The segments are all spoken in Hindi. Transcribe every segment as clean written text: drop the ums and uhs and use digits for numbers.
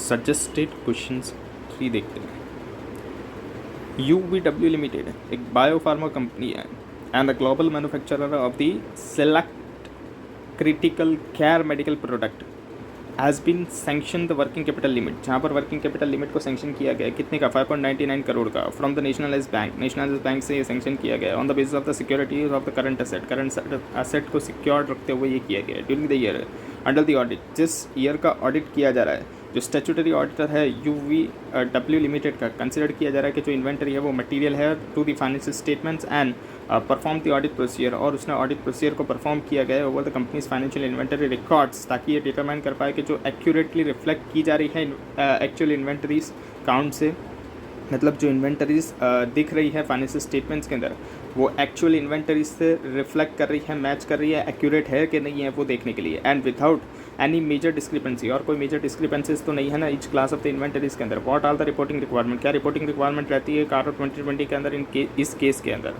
सजेस्टेड क्वेश्चंस 3 देखते हैं। UVW लिमिटेड एक बायोफार्मा कंपनी है and the global manufacturer of the select critical care medical product has been sanction the working capital limit, जहाँ पर वर्किंग कैपिटल लिमिट को सैंक्शन किया गया है कितने का 5.99 करोड़ का फ्रॉम द नेशनलाइज बैंक से ये सैंक्शन किया गया on the basis of the securities of the current asset को सिक्योर्ड रखते हुए ये किया गया है during the year under the audit, जिस ईयर का ऑडिट किया जा रहा है। जो स्टैट्यूटरी ऑडिटर है UVW लिमिटेड का कंसिडर किया जा रहा है कि जो इन्वेंटरी है वो मटेरियल है to the financial statements and perform the audit procedure, और उसने ऑडिट प्रोसीजर को परफॉर्म किया गया है over the company's financial inventory records, ताकि ये डिटरमाइन कर पाए कि जो एक्यूरेटली रिफ्लेक्ट की जा रही है एक्चुअल इन्वेंटरीज काउंट से, मतलब जो इन्वेंटरीज दिख रही है फाइनेंशियल स्टेटमेंट्स के अंदर वो एक्चुअल इन्वेंटरीज से रिफ्लेक्ट कर रही है, मैच कर रही है, एक्यूरेट है कि नहीं है वो देखने के लिए, and without any major discrepancy, और कोई मेजर डिस्क्रिपेंसीज तो नहीं है ना each class of the inventories के अंदर। What are the reporting requirement, क्या रिपोर्टिंग रिक्वायरमेंट रहती है कारो 2020 के अंदर इस केस के अंदर।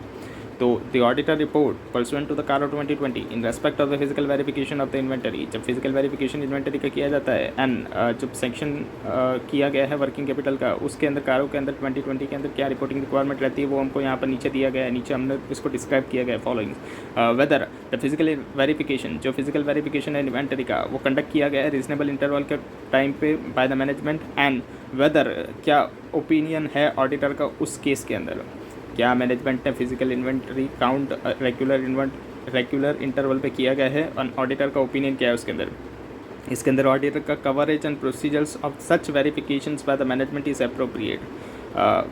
तो the auditor report pursuant to the CARO 2020 in respect of the physical verification of the inventory, जब फिजिकल वेरिफिकेशन इन्वेंटरी का किया जाता है एंड जब सेक्शन किया गया है वर्किंग कैपिटल का, उसके अंदर कारो के अंदर 2020 के अंदर क्या रिपोर्टिंग रिक्वायरमेंट रहती है वो हमको यहाँ पर नीचे दिया गया है। नीचे हमने इसको डिस्क्राइब किया गया है following whether the physical verification, जो फिजिकल वेरिफिकेशन है इन्वेंटरी का वो कंडक्ट किया गया है रीजनेबल इंटरवल के टाइम पे by the management, and whether क्या ओपिनियन है ऑडिटर का उस केस के अंदर, क्या मैनेजमेंट ने physical inventory count regular interval पे किया गया है और ऑडिटर का ओपिनियन क्या है उसके अंदर। इसके अंदर ऑडिटर का coverage and procedures of such verifications bye the management is appropriate,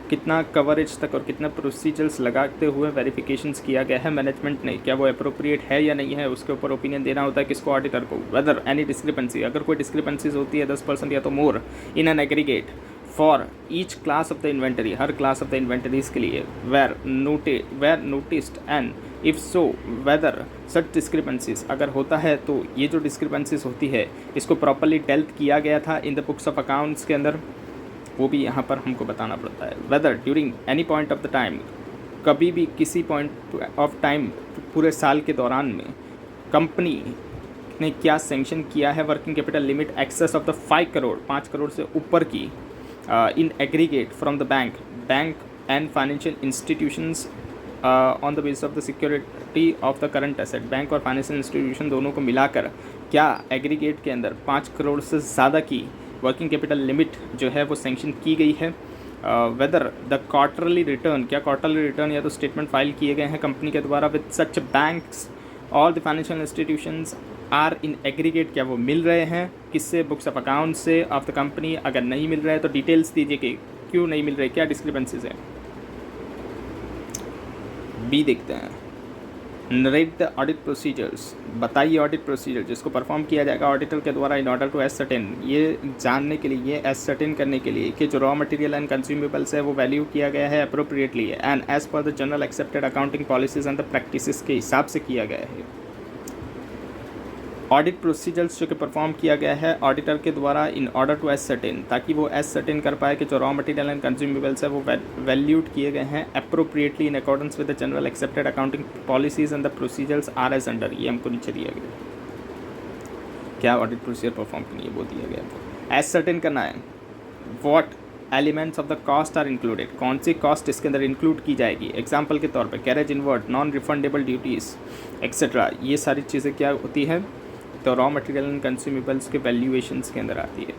कितना कवरेज तक और कितना प्रोसीजर्स लगाते हुए वेरिफिकेशंस किया गया है मैनेजमेंट ने, क्या वो अप्रोप्रिएट है या नहीं है, उसके ऊपर ओपिनियन देना होता है किसको, ऑडिटर को। वेदर एनी डिस्क्रिपेंसी, अगर कोई डिस्क्रिपेंसीज होती है 10% या तो more in an aggregate for each class of the inventory, हर क्लास ऑफ द इन्वेंटरीज के लिए were noticed, and if so whether such discrepancies, अगर होता है तो ये जो डिस्क्रिपेंसीज होती है इसको प्रॉपरली डेल्ट किया गया था in the books of accounts के अंदर, वो भी यहाँ पर हमको बताना पड़ता है। Whether during any point of the time, कभी भी किसी पॉइंट ऑफ टाइम पूरे साल के दौरान में कंपनी ने क्या सेंक्शन किया है working capital limit excess of the 5 crore से ऊपर की in aggregate from the bank and financial institutions on the basis of the security of the current asset, bank और फाइनेंशियल इंस्टीट्यूशन दोनों को मिलाकर क्या एग्रीगेट के अंदर 5 करोड़ से ज़्यादा की वर्किंग कैपिटल लिमिट जो है वो सेंक्शन की गई है। वेदर द क्वार्टरली रिटर्न, क्या क्वार्टरली रिटर्न या तो स्टेटमेंट फाइल किए गए हैं कंपनी के द्वारा with such banks all the financial institutions are in aggregate, क्या वो मिल रहे हैं किससे, बुक्स ऑफ अकाउंट से ऑफ द कंपनी। अगर नहीं मिल रहा है तो डिटेल्स दीजिए कि क्यों नहीं मिल रहे, क्या डिस्क्रिपेंसीज हैं। बी देखते हैं, नरेट द ऑडिट प्रोसीजर्स, बताइए ऑडिट प्रोसीजर जिसको परफॉर्म किया जाएगा ऑडिटर के द्वारा इन ऑर्डर टू एसर्टेन, ये जानने के लिए, ये एसर्टेन करने के लिए कि जो रॉ मटेरियल एंड कंज्यूमेबल्स है वो वैल्यू किया गया है appropriately and as per the general accepted accounting policies and the practices के हिसाब से किया गया है। ऑडिट प्रोसीजर्स जो कि परफॉर्म किया गया है ऑडिटर के द्वारा इन ऑर्डर टू एसर्टेन, ताकि वो एसर्टेन कर पाए कि जो रॉ मटेरियल एंड कंज्यूमेबल्स है वो वैल्यूड किए गए हैं appropriately in accordance with the general accepted accounting policies and the procedures are as under, ये हमको नीचे दिया गया। क्या ऑडिट प्रोसीजर परफॉर्म करनी है वो दिया गया। एसर्टेन करना है what elements of the cost are included, कौन सी कॉस्ट इसके अंदर इंक्लूड की जाएगी। एग्जाम्पल के तौर पर carriage inward, non refundable duties etcetera, ये सारी चीज़ें क्या होती है तो रॉ मटेरियल एंड कंज्यूमेबल्स के वैल्यूएशंस के अंदर आती है,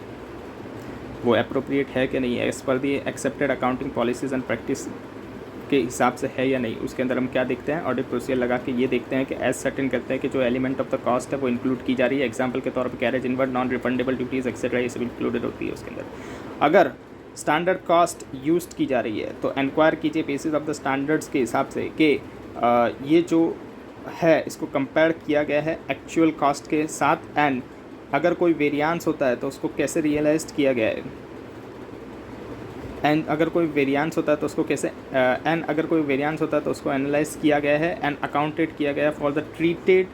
वो अप्रोप्रिएट है कि नहीं है, as per the accepted accounting policies and practice के हिसाब से है या नहीं। उसके अंदर हम क्या देखते हैं, ऑडिट प्रोसीजर लगा के ये देखते हैं कि एज सर्टेन करते हैं कि जो एलिमेंट ऑफ द कॉस्ट है वो इंक्लूड की जा रही है। एग्जाम्पल के तौर पर carriage inward, non refundable duties etcetera, ये सब इंक्लूडेड होती है उसके अंदर। अगर स्टैंडर्ड कॉस्ट यूज की जा रही है तो इंक्वायर कीजिए बेसिस ऑफ द स्टैंडर्ड्स के हिसाब से कि ये जो है इसको कंपेयर किया गया है एक्चुअल कॉस्ट के साथ, एंड अगर कोई वेरिएंस होता है तो उसको कैसे रियलाइज किया गया है, एंड अगर कोई वेरिएंस होता है तो उसको कैसे अगर कोई वेरिएंस होता है तो उसको एनालाइज किया गया है एंड अकाउंटेड किया गया है for the treated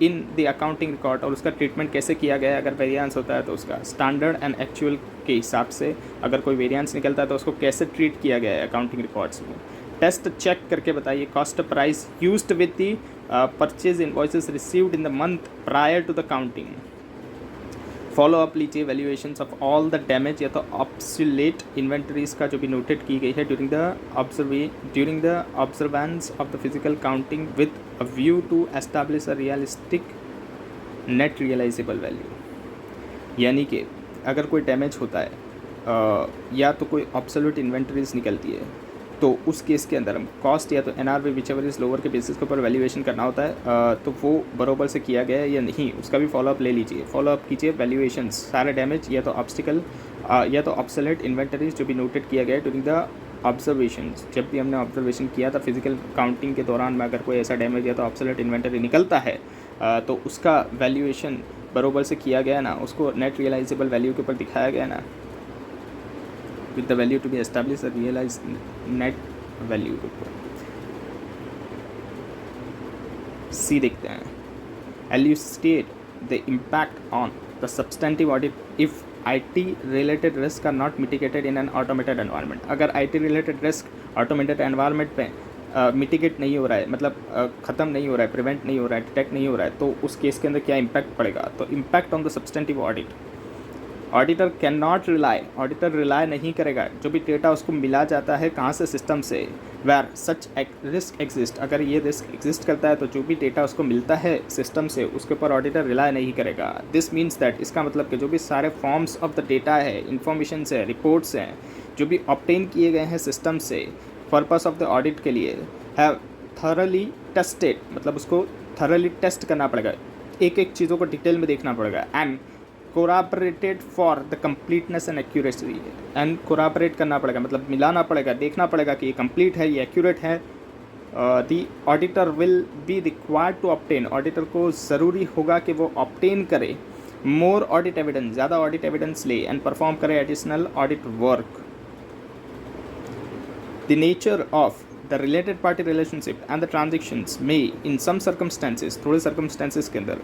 in the accounting record, और उसका ट्रीटमेंट कैसे किया गया है अगर वेरिएंस होता है तो उसका स्टैंडर्ड एंड एक्चुअल के हिसाब से अगर कोई वेरिएंस निकलता है तो उसको कैसे ट्रीट किया गया है अकाउंटिंग रिकॉर्ड्स में। टेस्ट चेक करके बताइए cost price used with the purchase invoices received in the month prior to the counting. Follow up लीजिए valuations of all the damage या तो ऑब्सोलेट इन्वेंटरीज का जो भी नोटेड की गई है during the observance of the physical counting with a view to establish a realistic net realisable value. यानी कि अगर कोई डैमेज होता है या तो कोई ऑब्सोल्यूट इन्वेंटरीज निकलती है तो उस केस के अंदर हम कॉस्ट या तो NRV विचेवर इज लोअर के बेसिस के ऊपर वैल्यूएशन करना होता है। तो वो बरोबर से किया गया है या नहीं उसका भी फॉलोअप ले लीजिए। फॉलोअप कीजिए वैल्यूएशंस सारे डैमेज या तो ऑब्स्टिकल या तो ऑब्सोलेट इन्वेंटरीज जो भी नोटेड किया गया है ड्यूरिंग द ऑब्जर्वेशंस। जब भी हमने ऑब्जर्वेशन किया था फिजिकल काउंटिंग के दौरान में अगर कोई ऐसा डैमेज या तो ऑब्सोलेट इन्वेंटरी निकलता है तो उसका वैल्यूएशन बरोबर से किया गया ना, उसको नेट रियलाइजेबल वैल्यू के ऊपर दिखाया गया ना, with the value to be established a realized net value के ऊपर। सी देखते हैं, elucidate the impact on the substantive audit if IT related risk are not mitigated in an automated environment। अगर IT related risk automated environment पे मिटिगेट नहीं हो रहा है, मतलब ख़त्म नहीं हो रहा है, प्रिवेंट नहीं हो रहा है, डिटेक्ट नहीं हो रहा है, तो उस केस के अंदर क्या इम्पैक्ट पड़ेगा। तो impact on the substantive audit, auditor can not rely, auditor rely नहीं करेगा जो भी डेटा उसको मिला जाता है कहाँ से, सिस्टम से, वेर सच रिस्क एग्जिस्ट, अगर ये रिस्क एग्जिस्ट करता है तो जो भी डेटा उसको मिलता है सिस्टम से उसके ऊपर ऑडिटर रिलाई नहीं करेगा। दिस मीन्स दैट, इसका मतलब कि जो भी सारे फॉर्म्स ऑफ द डेटा है, इन्फॉर्मेशन है, रिपोर्ट्स हैं जो भी ऑब्टेन किए गए हैं सिस्टम से पर्पस ऑफ द ऑडिट के लिए, हैव थॉरली टेस्टेड, मतलब उसको थॉरली टेस्ट करना पड़ेगा, एक एक चीज़ों को डिटेल में देखना पड़ेगा, and corroborated for the completeness and accuracy, and corroborate करना पड़ेगा, मतलब मिलाना पड़ेगा, देखना पड़ेगा कि ये कंप्लीट है, ये एक्यूरेट है। The auditor will be required to obtain, auditor को ज़रूरी होगा कि वो ऑब्टेन करे मोर ऑडिट एविडेंस, ज़्यादा ऑडिट एविडेंस ले, एंड परफॉर्म करे additional audit work. The nature of the related party relationship and the transactions में इन सम सर्कमस्टेंसेस, थोड़े सर्कमस्टेंसेस के अंदर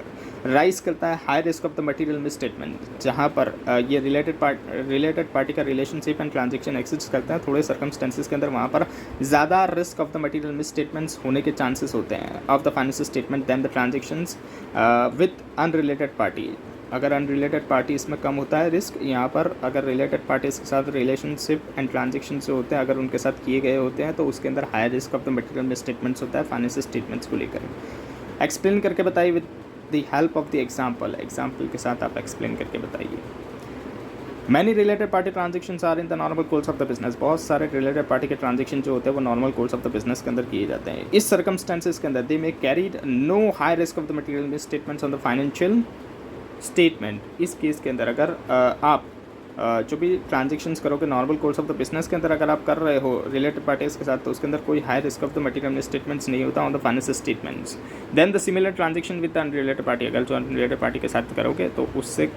राइज करता है high risk of the material misstatement, जहाँ पर ये रिलेटेड पार्टी का रिलेशनशिप एंड ट्रांजेक्शन एक्सिस्ट करता है, थोड़े सर्कमस्टेंसेस के अंदर वहाँ पर ज़्यादा risk of the material misstatements होने के चांसेस होते हैं of the financial statement than the transactions with unrelated party. अगर अनरिलेटेड पार्टी इसमें कम होता है रिस्क, यहाँ पर अगर रिलेटेड पार्टीज के साथ रिलेशनशिप एंड ट्रांजेक्शन जो होते हैं अगर उनके साथ किए गए होते हैं तो उसके अंदर high risk of the material misstatements होता है फाइनेंशियल स्टेटमेंट्स को लेकर। एक्सप्लेन करके बताइए with the help of the example, example के साथ आप एक्सप्लेन करके बताइए। Many related party transactions are in the normal course of the business, बहुत सारे रिलेटेड पार्टी के ट्रांजेक्शन जो होते हैं वो normal course of the business के अंदर किए जाते हैं। इस सर्कमस्टेंसेस के अंदर they may carried no high risk of the material misstatements on the financial statement. इस केस के अंदर अगर आप जो भी ट्रांजेक्शन्स करोगे normal course of the business के अंदर अगर आप कर रहे हो रिलेटेड पार्टीज के साथ तो उसके अंदर कोई high risk of the material statements नहीं होता on the financial statements. Then the similar transaction with the unrelated party, अगर जो अनरिलेटेड पार्टी के साथ करोगे तो उससे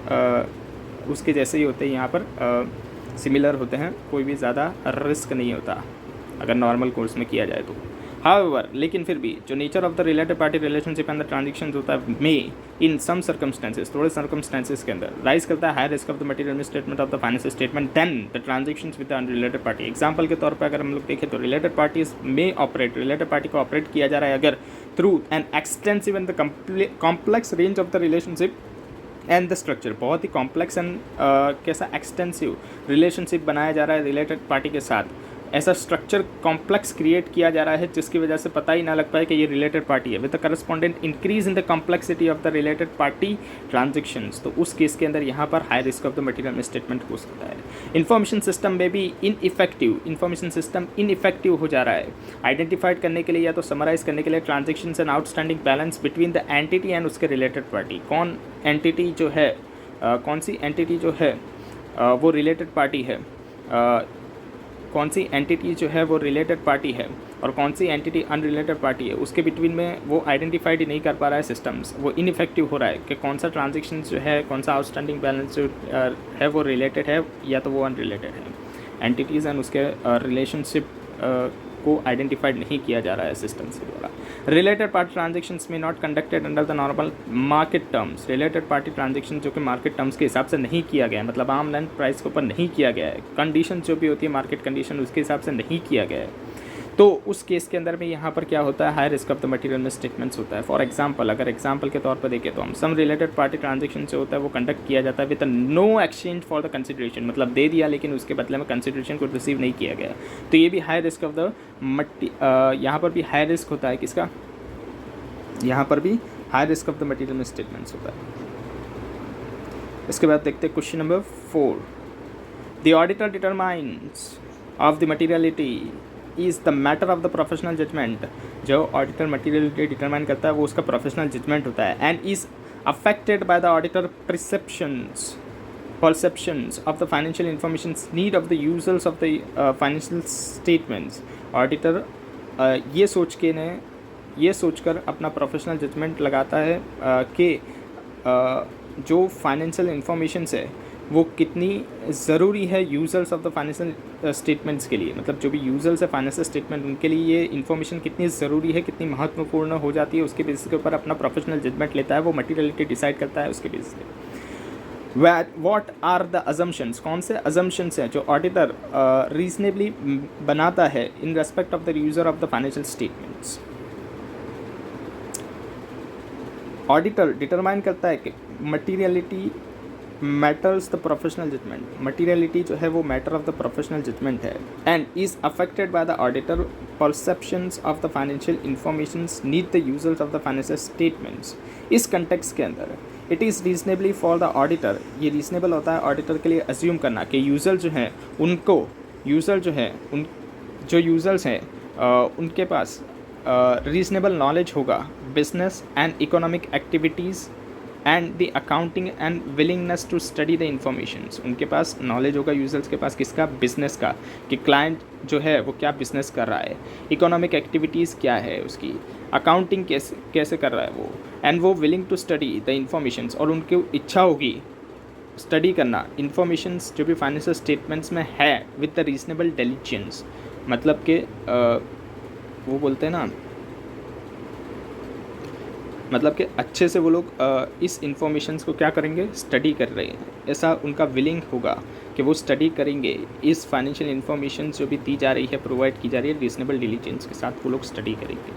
उसके जैसे ही होते हैं, यहाँ पर सिमिलर होते हैं, कोई भी ज़्यादा रिस्क नहीं होता अगर नॉर्मल कोर्स में किया जाए तो। हाउएवर, लेकिन फिर भी जो nature of the related party relationship and the transactions होता है में इन सम सर्कमस्टेंसेस, थोड़े सर्कमस्टेंसेस के अंदर राइज करता है high risk of the material misstatement of the financial statement than the transactions with the unrelated party. Example के तौर पर अगर हम लोग देखें तो रिलेटेड पार्टीज में ऑपरेट, रिलेटेड पार्टी को ऑपरेट किया जा रहा है अगर through an extensive and the complex range of the relationship and the structure, बहुत ही कॉम्प्लेक्स एंड कैसा एक्सटेंसिव रिलेशनशिप बनाया जा रहा है रिलेटेड पार्टी के साथ, ऐसा स्ट्रक्चर कॉम्प्लेक्स क्रिएट किया जा रहा है जिसकी वजह से पता ही ना लग पाए कि ये रिलेटेड पार्टी है, with the correspondent increase in the complexity of the related party transactions, तो उस केस के अंदर यहाँ पर high risk of the material misstatement हो सकता है। इन्फॉर्मेशन सिस्टम में भी इनइफेक्टिव, इन्फॉर्मेशन सिस्टम इनइफेक्टिव हो जा रहा है आइडेंटिफाइड करने के लिए या तो समराइज करने के लिए transactions and outstanding balance between the entity and उसके रिलेटेड पार्टी। कौन एंटिटी जो है कौन सी एंटिटी जो है वो रिलेटेड पार्टी है, कौन सी एंटिटी जो है वो रिलेटेड पार्टी है और कौन सी एंटिटी अनरिलेटेड पार्टी है, उसके बिटवीन में वो आइडेंटिफाइड ही नहीं कर पा रहा है सिस्टम्स, वो इनइफेक्टिव हो रहा है कि कौन सा ट्रांजेक्शन जो है, कौन सा आउटस्टैंडिंग बैलेंस जो है वो रिलेटेड है या तो वो अनरिलेटेड है। एंटिटीज़ एंड उसके रिलेशनशिप को आइडेंटिफाइड नहीं किया जा रहा है सिस्टम से द्वारा। रिलेटेड पार्टी ट्रांजेक्शन्स में not conducted under the normal market terms, related party transaction जो कि मार्केट टर्म्स के हिसाब से नहीं किया गया है, मतलब आर्म लेंथ प्राइस के ऊपर नहीं किया गया है, कंडीशन जो भी होती है मार्केट कंडीशन उसके हिसाब से नहीं किया गया है। तो उस केस के अंदर में यहाँ पर क्या होता है, high risk of the material misstatements होता है। फॉर एग्जांपल, अगर एग्जांपल के तौर पर देखें तो हम सम रिलेटेड पार्टी ट्रांजेक्शन से होता है वो कंडक्ट किया जाता है with no exchange for the consideration, मतलब दे दिया लेकिन उसके बदले में कंसिडरेशन को रिसीव नहीं किया गया, तो ये भी हाई रिस्क ऑफ द यहाँ पर भी हाई रिस्क होता है किसका, यहाँ पर भी high risk of the material misstatements होता है। इसके बाद देखते हैं question number 4, the auditor determines of the materiality is the matter of the professional judgment. जो ऑडिटर मटेरियलिटी डिटरमाइन करता है वो उसका प्रोफेशनल जजमेंट होता है, and is affected by the auditor perceptions of the financial information need of the users of the financial statements। Auditor ये सोचकर अपना प्रोफेशनल जजमेंट लगाता है कि जो फाइनेंशियल इंफॉर्मेशंस है वो कितनी ज़रूरी है users of the financial statements के लिए, मतलब जो भी यूज़र्स है फाइनेंशियल स्टेटमेंट उनके लिए ये इन्फॉर्मेशन कितनी ज़रूरी है, कितनी महत्वपूर्ण हो जाती है, उसके बेसिस के ऊपर अपना प्रोफेशनल जजमेंट लेता है, वो मटीरियलिटी डिसाइड करता है उसके बेसिस पे। व्हाट आर द अजम्पशंस, कौन से अजम्पशंस हैं जो ऑडिटर रीजनेबली बनाता है in respect of the user of the financial statements. Auditor determine करता है कि materiality matters the professional judgement, materiality जो है वो matter of the professional judgement है, and is affected by the auditor perceptions of the financial informations need the users of the financial statements. इस कंटेक्स्ट के अंदर it is reasonably for the auditor, ये रीजनेबल होता है ऑडिटर के लिए अज्यूम करना कि यूज़र जो है उनको जो यूज़र्स हैं उनके पास रीजनेबल नॉलेज होगा business and economic activities and the accounting and willingness to study the informations. उनके पास नॉलेज होगा यूजर्स के पास किसका, बिजनेस का, कि क्लाइंट जो है वो क्या बिजनेस कर रहा है, इकोनॉमिक एक्टिविटीज़ क्या है उसकी, अकाउंटिंग कैसे कर रहा है वो, एंड वो willing to study the informations, और उनकी इच्छा होगी स्टडी करना इंफॉर्मेशंस जो भी फाइनेंशियल स्टेटमेंट्स में है विद द रीजनेबल डिलिजेंस, मतलब कि वो बोलते हैं ना, मतलब कि अच्छे से वो लोग इस इंफॉर्मेशंस को क्या करेंगे, स्टडी कर रहे हैं, ऐसा उनका विलिंग होगा कि वो स्टडी करेंगे इस फाइनेंशियल इंफॉर्मेशन जो भी दी जा रही है, प्रोवाइड की जा रही है, रीजनेबल डिलीजेंस के साथ वो लोग स्टडी करेंगे।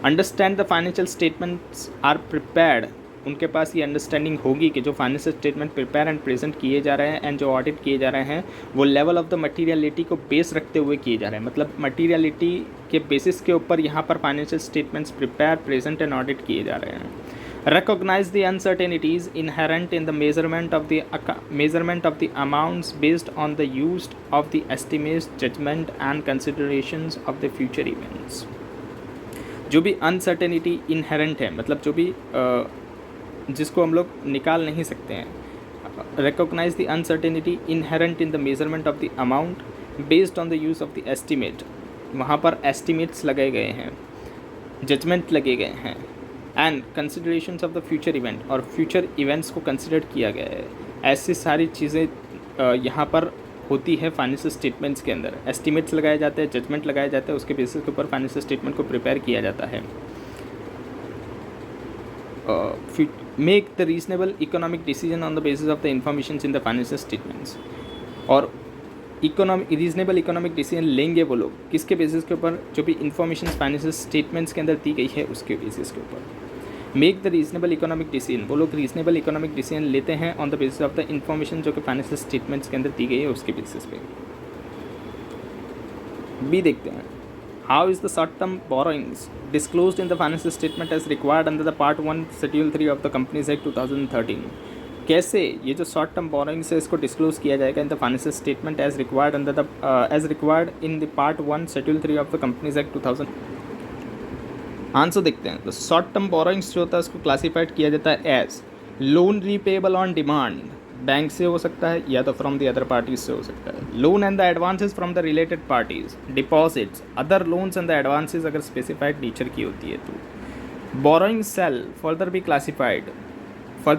Understand the financial statements are prepared, उनके पास ये अंडरस्टैंडिंग होगी कि जो financial statement prepare and present किए जा रहे हैं एंड जो ऑडिट किए जा रहे हैं वो लेवल ऑफ द मटीरियलिटी को बेस रखते हुए किए जा रहे हैं, मतलब मटीरियलिटी के बेसिस के ऊपर यहाँ पर financial statements prepare, present and audit किए जा रहे हैं। Recognize the uncertainties inherent in the measurement of the amounts based on the use of the estimates, judgment and considerations of the future events। जो भी अनसर्टेनिटी इनहेरेंट है, मतलब जो भी जिसको हम लोग निकाल नहीं सकते हैं, recognize the uncertainty inherent in the measurement of the amount based on the use of the estimate, वहाँ पर estimates लगाए गए हैं, judgment लगे गए हैं, and considerations of the future event, और फ्यूचर इवेंट्स को कंसिडर किया गया है। ऐसी सारी चीज़ें यहाँ पर होती है फाइनेंशियल स्टेटमेंट्स के अंदर, एस्टिमेट्स लगाए जाते हैं, जजमेंट लगाया जाता है, उसके बेसिस के ऊपर फाइनेंशियल स्टेटमेंट को प्रिपेयर किया जाता है। Make the reasonable economic decision on the basis of the information in the financial statements, और रीजनेबल इकोनॉमिक डिसीजन लेंगे वो लोग किसके बेसिस के ऊपर, जो भी इंफॉर्मेशन फाइनेंशियल स्टेटमेंट्स के अंदर दी गई है उसके बेसिस के ऊपर। Make the reasonable economic decision, वो लोग रीजनेबल इकोनॉमिक डिसीजन लेते हैं on the basis of the information जो कि फाइनेंशियल स्टेटमेंट्स के अंदर दी गई है उसके बेसिस पे। बी देखते हैं, how is the short term borrowings disclosed in the financial statement as required under the part 1 schedule 3 of the companies act 2013। कैसे ये जो शॉर्ट टर्म बोरोइंग्स है इसको डिस्क्लोज किया जाएगा in the financial statement as required under the as required in the part 1 schedule 3 of the companies act 2000। Answer देखते हैं, तो शॉर्ट टर्म बोरोइंग्स जो होता है उसको क्लासीफाइड किया जाता है as loan repayable on demand, bank से हो सकता है या तो फ्रॉम द अदर पार्टीज से हो सकता है, loan and the advances from the related parties, deposits, other loans and the advances अगर स्पेसिफाइड नेचर की होती है तो। बोरोइंग सेल फर्दर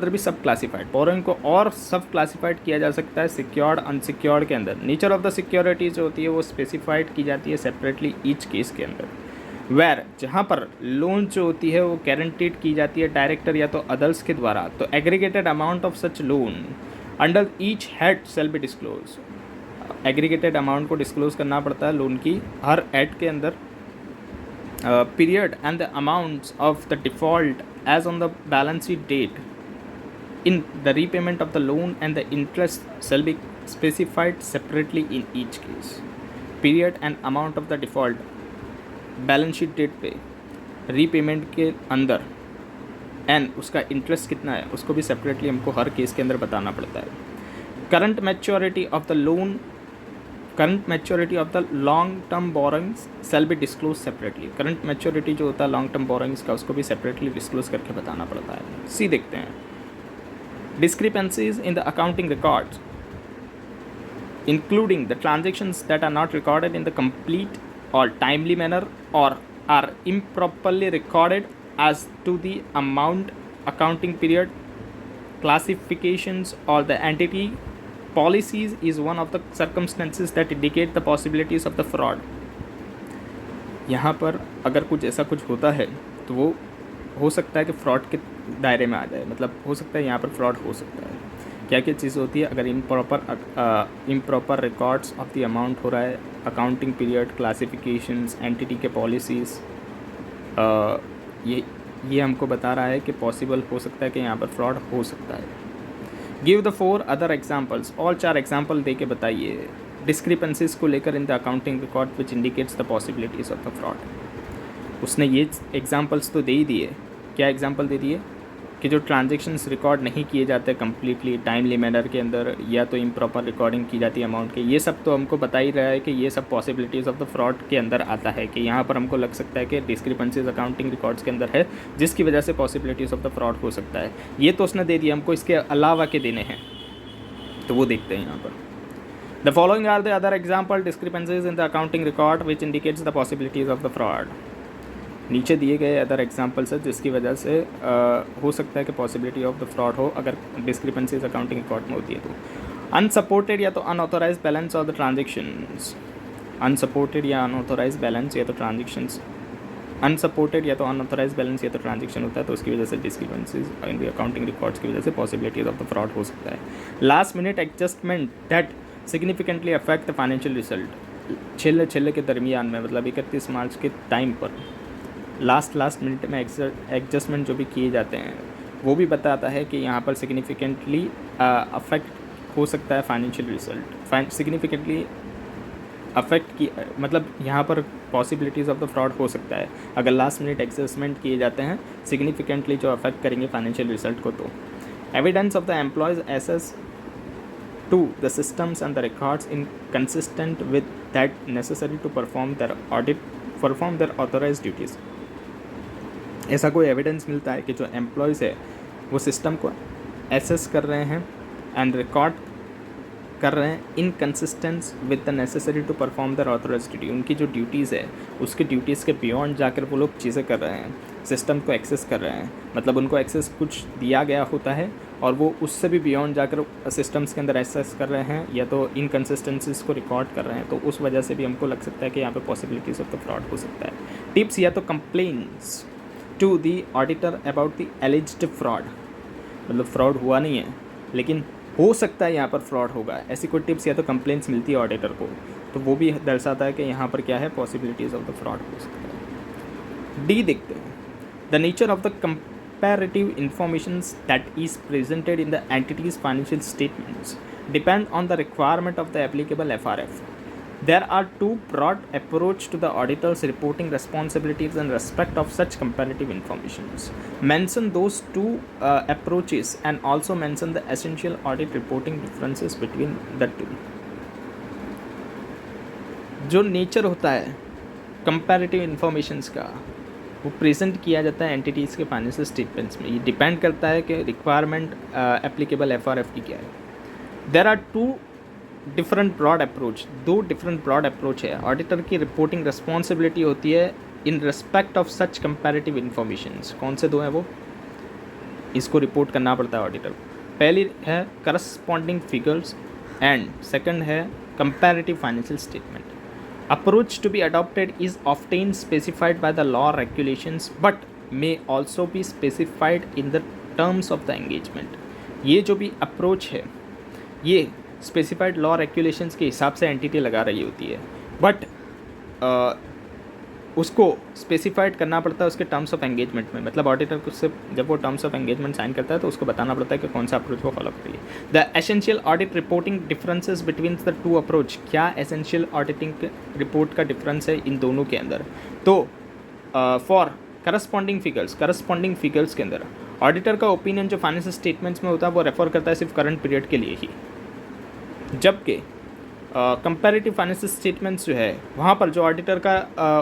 भी सब क्लासीफाइड, बोरोइंग को और सब क्लासीफाइड किया जा सकता है सिक्योर्ड, अनसिक्योर्ड के अंदर। नेचर ऑफ द सिक्योरिटी जो होती है वो स्पेसिफाइड की जाती है सेपरेटली ईच केस के अंदर। वेर जहाँ पर लोन जो होती है वो गारंटीड की जाती है डायरेक्टर या तो अदर्स के द्वारा, तो aggregated amount of such loan under each head shall be disclose, aggregated amount को डिस्क्लोज करना पड़ता है लोन की हर हेड के अंदर, period and the amounts of the default as on the balance sheet date in the repayment of the loan and the interest shall be specified separately in each case. Period and amount of the default balance sheet date पे रीपेमेंट के अंदर एंड उसका इंटरेस्ट कितना है उसको भी सेपरेटली हमको हर केस के अंदर बताना पड़ता है. Current maturity of the loan, current maturity of the long term borrowings shall be disclose separately. Current maturity जो होता है लॉन्ग टर्म बोरोइंग्स का उसको भी सेपरेटली डिस्क्लोज करके बताना पड़ता है. सी देखते हैं. Discrepancies in the accounting records, including the transactions that are not recorded in the complete or timely manner or are improperly recorded as to the amount, accounting period, classifications or the entity policies is one of the circumstances that indicate the possibilities of the fraud. यहाँ पर अगर कुछ ऐसा कुछ होता है तो वो हो सकता है कि फ्रॉड के दायरे में आ जाए. मतलब हो सकता है यहाँ पर फ्रॉड हो सकता है. क्या क्या चीज़ होती है? अगर improper records of the amount हो रहा है, अकाउंटिंग पीरियड, क्लासिफिकेशंस, एंटिटी के पॉलिसीज़, ये हमको बता रहा है कि पॉसिबल हो सकता है कि यहाँ पर फ्रॉड हो सकता है. Give the 4 other examples. और 4 एग्जाम्पल दे के बताइए डिस्क्रिपेंसीज को लेकर इन the accounting record which indicates the possibilities of the fraud. उसने ये एग्जाम्पल्स तो दे ही दिए. क्या एग्जाम्पल दे दिए? कि जो ट्रांजेक्शन्स रिकॉर्ड नहीं किए जाते कम्प्लीटली टाइमली मैनर के अंदर, या तो इम्प्रॉपर रिकॉर्डिंग की जाती है अमाउंट के, ये सब तो हमको बता ही रहा है कि ये सब पॉसिबिलिटीज़ ऑफ द फ्रॉड के अंदर आता है. कि यहाँ पर हमको लग सकता है कि डिस्क्रिपेंसीज अकाउंटिंग रिकॉर्ड्स के अंदर है जिसकी वजह से पॉसिबिलिटीज़ ऑफ द फ्रॉड हो सकता है. ये तो उसने दे दिया, हमको इसके अलावा के देने हैं तो वो देखते हैं यहाँ पर. The following are the other example discrepancies in the accounting record which indicates the possibilities of the fraud. नीचे दिए गए अदर एग्जाम्पल्स है जिसकी वजह से हो सकता है कि पॉसिबिलिटी ऑफ द फ्रॉड हो अगर डिस्क्रिपेंसीज अकाउंटिंग रिकॉर्ड में होती है. तो अनसपोर्टेड या तो unauthorise balance of the transactions. Unsupported या अनऑथोराइज बैलेंस या तो ट्रांजेक्शन्स, अनसपोर्टेड या तो अनऑथोराइज बैलेंस या तो ट्रांजेक्शन होता है तो उसकी वजह से discrepancies in the accounting records की वजह से पॉसिबिलिटीज ऑफ द फ्रॉड हो सकता है. Last minute adjustment that significantly affect the financial result. छेले के दरमियान में, मतलब 31 मार्च के टाइम पर लास्ट मिनट में एडजस्टमेंट जो भी किए जाते हैं वो भी बताता है कि यहाँ पर सिग्निफिकेंटली अफेक्ट हो सकता है फाइनेंशियल रिजल्ट. सिग्निफिकेंटली अफेक्ट की मतलब यहाँ पर पॉसिबिलिटीज़ ऑफ द फ्रॉड हो सकता है अगर लास्ट मिनट एडजस्टमेंट किए जाते हैं सिग्निफिकेंटली जो अफेक्ट करेंगे फाइनेंशियल रिजल्ट को. तो evidence of the employees access to the systems and the records in consistent with that necessary to perform their authorise duties. ऐसा कोई एविडेंस मिलता है कि जो एम्प्लॉयज़ है वो सिस्टम को एसेस कर रहे हैं एंड रिकॉर्ड कर रहे हैं in consistence with the necessary to perform their authorise duty. उनकी जो ड्यूटीज़ है उसकी ड्यूटीज़ के बियॉन्ड जाकर वो लोग चीज़ें कर रहे हैं, सिस्टम को एक्सेस कर रहे हैं. मतलब उनको एक्सेस कुछ दिया गया होता है और वो उससे भी बियॉन्ड जाकर सिस्टम्स के अंदर एक्सेस कर रहे हैं या तो इनकन्सिस्टेंसीज को रिकॉर्ड कर रहे हैं. तो उस वजह से भी हमको लग सकता है कि यहाँ पे पॉसिबिलिटीज़ ऑफ द फ्रॉड हो सकता है. टिप्स या तो complaints to the auditor about the alleged fraud. मतलब फ्रॉड हुआ नहीं है लेकिन हो सकता है यहाँ पर फ्रॉड होगा, ऐसी कोई टिप्स या तो कंप्लेंट्स मिलती है ऑडिटर को तो वो भी दर्शाता है कि यहाँ पर क्या है पॉसिबिलिटीज़ ऑफ द फ्रॉड हो सकता है. डी देखते हैं. The nature of the comparative informations that is presented in the entity's financial statements depend on the requirement of the applicable FRF. There are two broad approach to the auditor's reporting responsibilities in respect of such comparative informations. Mention those two approaches and also mention the essential audit reporting differences between the two. जो नेचर होता है कंपैरेटिव इन्फॉर्मेशंस का वो प्रेजेंट किया जाता है एंटिटीज़ के फाइनेंशियल स्टेटमेंट्स में. ये डिपेंड करता है कि रिक्वायरमेंट एप्लीकेबल एफआरएफ की क्या है. There are two different broad approach. 2 different broad approach है. ऑडिटर की रिपोर्टिंग रिस्पॉन्सिबिलिटी होती है in respect of such comparative informations. कौन से 2 हैं वो? इसको रिपोर्ट करना पड़ता है ऑडिटर को. पहली है करस्पॉन्डिंग फिगर्स एंड सेकंड है comparative financial statement. Approach to be adopted is often specified by the law regulations but may also be specified in the terms of the engagement. ये जो भी अप्रोच है ये स्पेसिफाइड लॉ रेगुलेशंस के हिसाब से एंटिटी लगा रही होती है बट उसको स्पेसिफाइड करना पड़ता है उसके टर्म्स ऑफ एंगेजमेंट में, मतलब ऑडिटर को से जब वो टर्म्स ऑफ एंगेजमेंट साइन करता है तो उसको बताना पड़ता है कि कौन सा अप्रोच वो फॉलो करेगी। The essential audit reporting differences between the two approach, क्या एसेंशियल ऑडिटिंग रिपोर्ट का डिफरेंस है इन दोनों के अंदर। तो फॉर करस्पॉन्डिंग फिगर्स के अंदर ऑडिटर का ओपिनियन जो फाइनेंशियल स्टेटमेंट्स में होता है वो रेफर करता है सिर्फ करंट पीरियड के लिए ही, जबकि कंपैरेटिव फाइनेंशियल स्टेटमेंट्स जो है वहाँ पर जो ऑडिटर का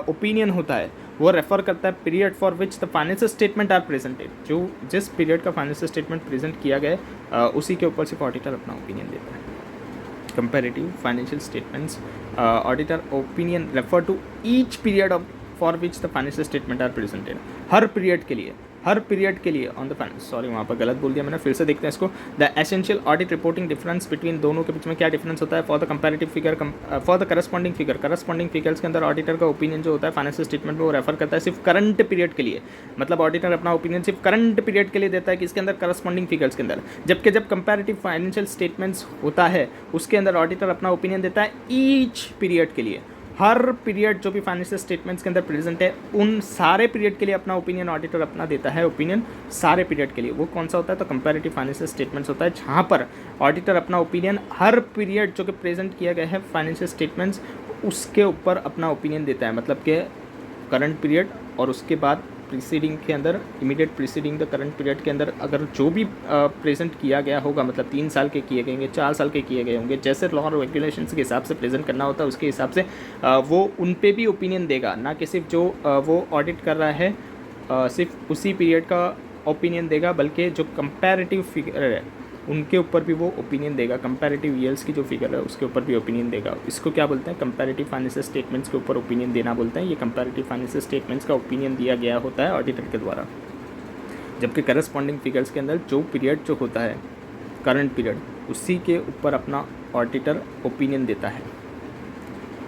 ओपिनियन होता है वो रेफर करता है period for which the financial statement are presented, जो जिस पीरियड का फाइनेंशियल स्टेटमेंट प्रेजेंट किया गया है उसी के ऊपर सिर्फ ऑडिटर अपना ओपिनियन देता है। Comparative financial statements auditor opinion refer to each period of for which the financial statement are presented, हर पीरियड के लिए ऑन द फाइनेंस, सॉरी वहाँ पर गलत बोल दिया मैंने, फिर से देखते हैं इसको। The essential audit reporting difference between दोनों के बीच में क्या डिफरेंस होता है। For the comparative figure for the corresponding figures के अंदर ऑडिटर का ओपिनियन जो होता है फाइनेंशियल स्टेटमेंट में वो रेफर करता है सिर्फ करंट पीरियड के लिए, मतलब ऑडिटर अपना ओपिनियन सिर्फ करंट पीरियड के लिए देता है कि इसके अंदर करस्पॉन्डिंग फिगर्स के अंदर, जबकि जब कंपैरेटिव फाइनेंशियल स्टेटमेंट्स होता है उसके अंदर ऑडिटर अपना ओपिनियन देता है ईच पीरियड के लिए, हर पीरियड जो भी फाइनेंशियल स्टेटमेंट्स के अंदर प्रेजेंट है उन सारे पीरियड के लिए अपना ओपिनियन ऑडिटर अपना देता है ओपिनियन सारे पीरियड के लिए। वो कौन सा होता है, तो कंपैरेटिव फाइनेंशियल स्टेटमेंट्स होता है जहाँ पर ऑडिटर अपना ओपिनियन हर पीरियड जो कि प्रेजेंट किया गया है फाइनेंशियल स्टेटमेंट्स उसके ऊपर अपना ओपिनियन देता है, मतलब कि करंट पीरियड और उसके बाद प्रीसीडिंग के अंदर immediate preceding the current period के अंदर अगर जो भी प्रेजेंट किया गया होगा, मतलब 3 साल के किए गए होंगे, 4 साल के किए गए होंगे, जैसे लॉ और रेगुलेशंस के हिसाब से प्रेजेंट करना होता है उसके हिसाब से वो उन पे भी ओपिनियन देगा, ना कि सिर्फ जो वो ऑडिट कर रहा है सिर्फ उसी पीरियड का ओपिनियन देगा, बल्कि जो कंपैरेटिव फिगर है उनके ऊपर भी वो ओपिनियन देगा, कंपैरेटिव ईयर्स की जो फिगर है उसके ऊपर भी ओपिनियन देगा। इसको क्या बोलते हैं, कंपैरेटिव फाइनेंशियल स्टेटमेंट्स के ऊपर ओपिनियन देना बोलते हैं। ये कंपैरेटिव फाइनेंशियल स्टेटमेंट्स का ओपिनियन दिया गया होता है ऑडिटर के द्वारा, जबकि करस्पॉन्डिंग फिगर्स के अंदर जो पीरियड जो होता है करंट पीरियड उसी के ऊपर अपना ऑडिटर ओपिनियन देता है।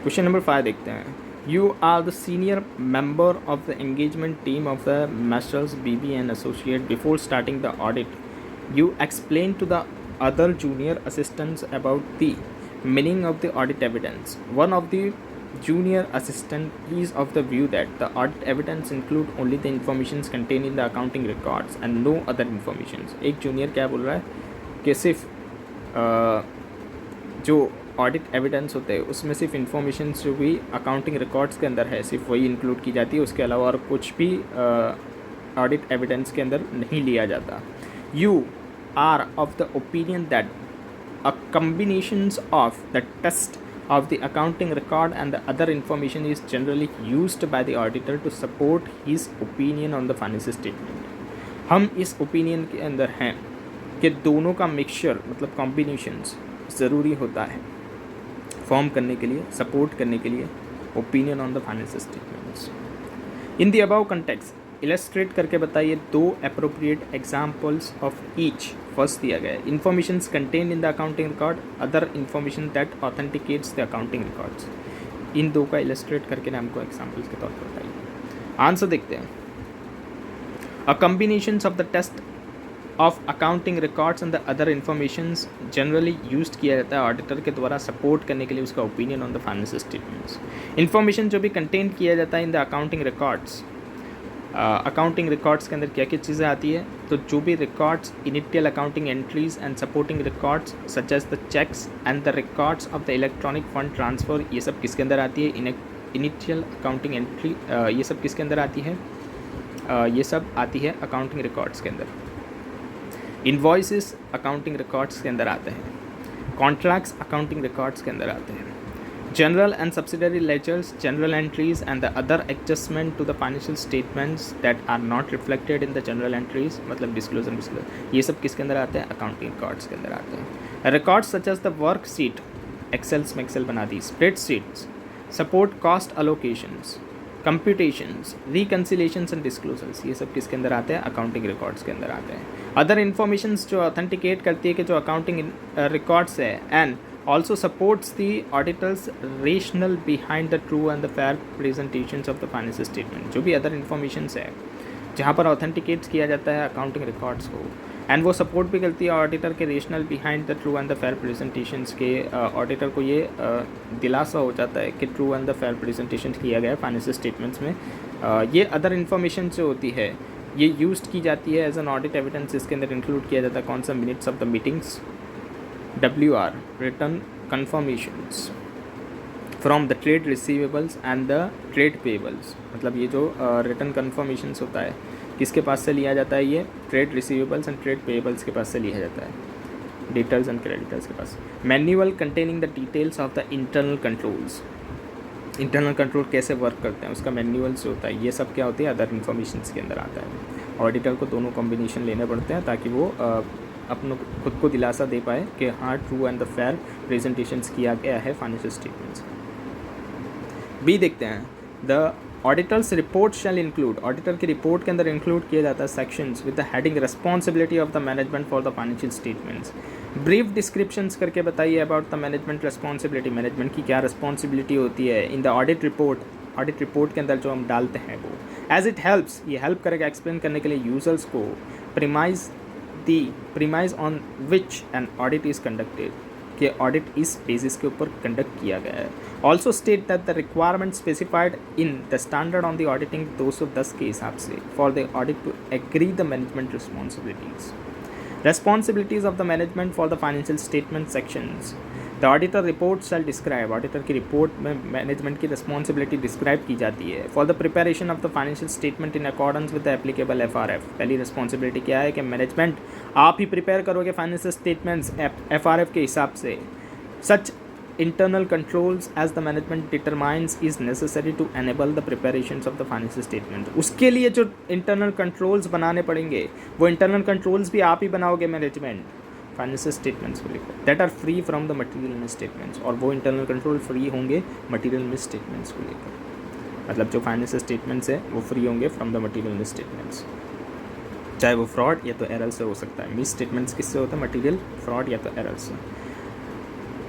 क्वेश्चन नंबर 5 देखते हैं। You are the senior member of the engagement team of the Masters BB and Associate. Before starting the audit, you explain to the other junior assistants about the meaning of the audit evidence. One of the junior assistant is of the view that the audit evidence include only the informations contained in the accounting records and no other informations. एक junior क्या बोल रहा है कि सिर्फ जो ऑडिट एविडेंस होते हैं उसमें सिर्फ इन्फॉर्मेशन जो भी अकाउंटिंग रिकॉर्ड्स के अंदर है सिर्फ वही इंक्लूड की जाती है, उसके अलावा और कुछ भी ऑडिट एविडेंस के अंदर नहीं लिया जाता। You are of the opinion that a combinations of the test of the accounting record and the other information is generally used by the auditor to support his opinion on the financial statement. हम इस ओपिनियन के अंदर हैं कि दोनों का मिक्सचर मतलब कॉम्बिनेशंस ज़रूरी होता है फॉर्म करने के लिए, सपोर्ट करने के लिए opinion on the financial statements. In the above context illustrate करके बताइए 2 appropriate examples of each. First दिया गया है informations contain in the accounting record, other information that authenticates the accounting records. इन 2 का इलस्ट्रेट करके हमको एग्जाम्पल्स के तौर पर बताइए। आंसर देखते हैं। Uh combinations of the test of accounting records and the other informations generally used किया जाता है ऑडिटर के द्वारा सपोर्ट करने के लिए उसका opinion on the financial statements. Information जो भी कंटेन किया जाता है इन the accounting records, accounting records के अंदर क्या क्या चीज़ें आती है, तो जो भी records initial accounting entries and supporting records such as the cheques and the records of the electronic fund transfer, ये सब किसके अंदर आती है, इनिशियल अकाउंटिंग एंट्री, ये सब किसके अंदर आती है, ये सब आती है अकाउंटिंग रिकॉर्ड्स के अंदर। इन्वॉइसेस अकाउंटिंग रिकॉर्ड्स के अंदर आते हैं, कॉन्ट्रैक्ट्स अकाउंटिंग रिकॉर्ड्स के अंदर आते हैं, general and subsidiary ledgers, general entries and the other adjustment to the financial statements that are not reflected in the general entries, मतलब डिस्क्लोजर, ये सब किसके अंदर आते हैं, अकाउंटिंग रिकॉर्ड्स के अंदर आते हैं। Records such as the work sheet, Excels में एक्सेल बना दी, spread sheets, support cost allocations, computations, reconciliations and disclosures, ये सब किसके अंदर आते हैं, अकाउंटिंग रिकॉर्ड्स के अंदर आते हैं। अदर इन्फॉर्मेशंस जो ऑथेंटिकेट करती है कि जो अकाउंटिंग रिकॉर्ड्स है and also supports the auditor's rationale behind the true and the fair presentations of the financial statement। जो भी अदर इन्फॉर्मेशंस है जहाँ पर ऑथेंटिकेट किया जाता है अकाउंटिंग रिकॉर्ड्स को एंड वो सपोर्ट भी करती है ऑडिटर के rational behind the true and the fair presentations के। ऑडिटर को ये दिलासा हो जाता है कि true and the fair presentation किया गया है फाइनेंशियल स्टेटमेंट्स में। ये अदर इन्फॉर्मेशन जो होती है ये यूज़ की जाती है एज एन ऑडिट एविडेंस। इसके अंदर इंक्लूड किया जाता है कौन सा, minutes of the meetings, WR return conformations from the trade receivables and the trade payables. मतलब ये जो रिटर्न कन्फर्मेशंस होता है किसके पास से लिया जाता है, ये trade receivables and trade payables के पास से लिया जाता है, डेटर्स एंड क्रेडिटर्स के पास। Manual containing the details of the internal controls, internal control कैसे वर्क करते हैं उसका मैनुअल्स होता है, ये सब क्या होती है अदर इन्फॉर्मेशंस के अंदर आता है। ऑडिटर को दोनों कॉम्बिनेशन लेने पड़ते हैं ताकि वो अपनों खुद को दिलासा दे पाए कि हाँ true and the fair presentations किया गया है फाइनेंशियल स्टेटमेंट्स। बी देखते हैं, the auditors report shall include, auditor की रिपोर्ट के अंदर इंक्लूड किया जाता है sections with the heading responsibility of the management for the financial statements. Brief descriptions करके बताइए about the management responsibility, management की क्या रिस्पॉन्सिबिलिटी होती है in the audit report, audit report के अंदर जो हम डालते हैं वो। एज इट हेल्प्स, ये हेल्प करेगा एक्सप्लेन करने के लिए यूजर्स को premise on which an audit is conducted, कि ऑडिट इस बेसिस के ऊपर कंडक्ट किया गया है। Also state that the requirement specified in the standard on the auditing 210 के हिसाब से for the audit to agree the management responsibilities. Responsibilities of the management for the financial statement sections. The auditor report shall describe, auditor की रिपोर्ट में मैनेजमेंट की रिस्पॉन्सिबिलिटी डिस्क्राइब की जाती है। For the preparation of the financial statement in accordance with the applicable FRF, पहली रिस्पॉन्सिबिलिटी क्या है कि मैनेजमेंट आप ही प्रिपेयर करोगे फाइनेंशियल स्टेटमेंट्स FRF के हिसाब से। सच internal controls as the management determines is necessary to enable the preparations of the financial statement। उसके लिए जो internal controls बनाने पड़ेंगे वो internal controls भी आप ही बनाओगे मैनेजमेंट फाइनेंशियल स्टेटमेंट्स को लेकर, that are free from the material misstatements, और वो internal control फ्री होंगे material misstatements को लेकर। मतलब जो फाइनेंशियल स्टेटमेंट्स है वो फ्री होंगे फ्रॉम द मटीरियल मिसस्टेटमेंट्स, चाहे वो फ्रॉड या तो एरर से हो सकता है। मिस स्टेटमेंट्स किससे होता है, मटीरियल फ्रॉड या तो एरर से।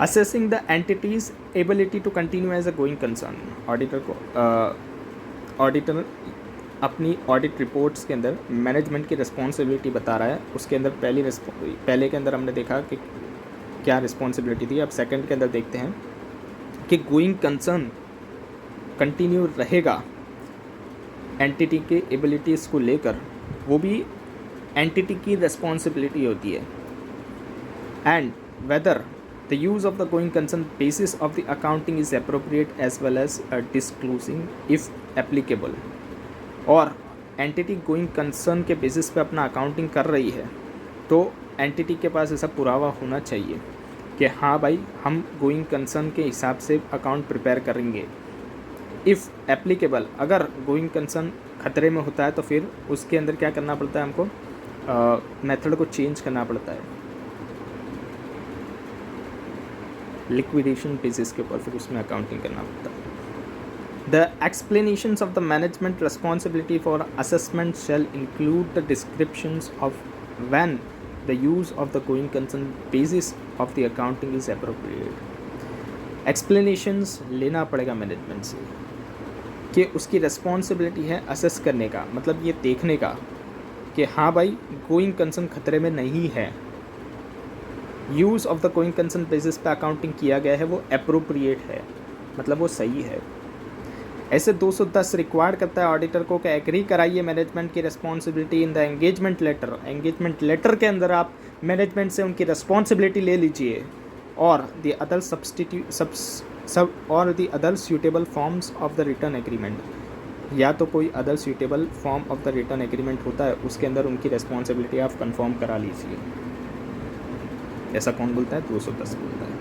Assessing the entities ability to continue as a going concern, auditor अपनी ऑडिट रिपोर्ट्स के अंदर मैनेजमेंट की रिस्पॉन्सिबिलिटी बता रहा है। उसके अंदर पहले के अंदर हमने देखा कि क्या रिस्पॉन्सिबिलिटी थी, अब सेकंड के अंदर देखते हैं कि गोइंग कंसर्न कंटिन्यू रहेगा एंटिटी के एबिलिटीज़ को लेकर, वो भी एंटिटी की रिस्पॉन्सिबिलिटी होती है। And whether the use of the going concern basis of the accounting is appropriate as well as disclosing if applicable। और एंटिटी गोइंग कंसर्न के बेसिस पे अपना अकाउंटिंग कर रही है तो एंटिटी के पास ऐसा पुरावा होना चाहिए कि हाँ भाई हम गोइंग कंसर्न के हिसाब से अकाउंट प्रिपेयर करेंगे। इफ़ एप्लीकेबल, अगर गोइंग कंसर्न खतरे में होता है तो फिर उसके अंदर क्या करना पड़ता है, हमको मेथड को चेंज करना पड़ता है लिक्विडेशन बेसिस के ऊपर, फिर उसमें अकाउंटिंग करना पड़ता है। The explanations of the management responsibility for assessment shall include the descriptions of when the use of the going concern basis of the accounting is appropriate. Explanations लेना पड़ेगा मैनेजमेंट से कि उसकी रिस्पॉन्सिबिलिटी है असेस करने का, मतलब ये देखने का कि हाँ भाई गोइंग कंसर्न खतरे में नहीं है, use of the going concern basis पे अकाउंटिंग किया गया है वो एप्रोप्रिएट है, मतलब वो सही है। ऐसे 210 रिक्वायर्ड करता है ऑडिटर को कि एग्री कराइए मैनेजमेंट की responsibility in the engagement letter. Engagement letter के अंदर आप मैनेजमेंट से उनकी रिस्पॉन्सिबिलिटी ले लीजिए और the other suitable forms of the return agreement, या तो कोई other suitable form of the return agreement होता है उसके अंदर उनकी रिस्पॉन्सिबिलिटी आप कंफर्म करा लीजिए। ऐसा कौन बोलता है, 210 बोलता है।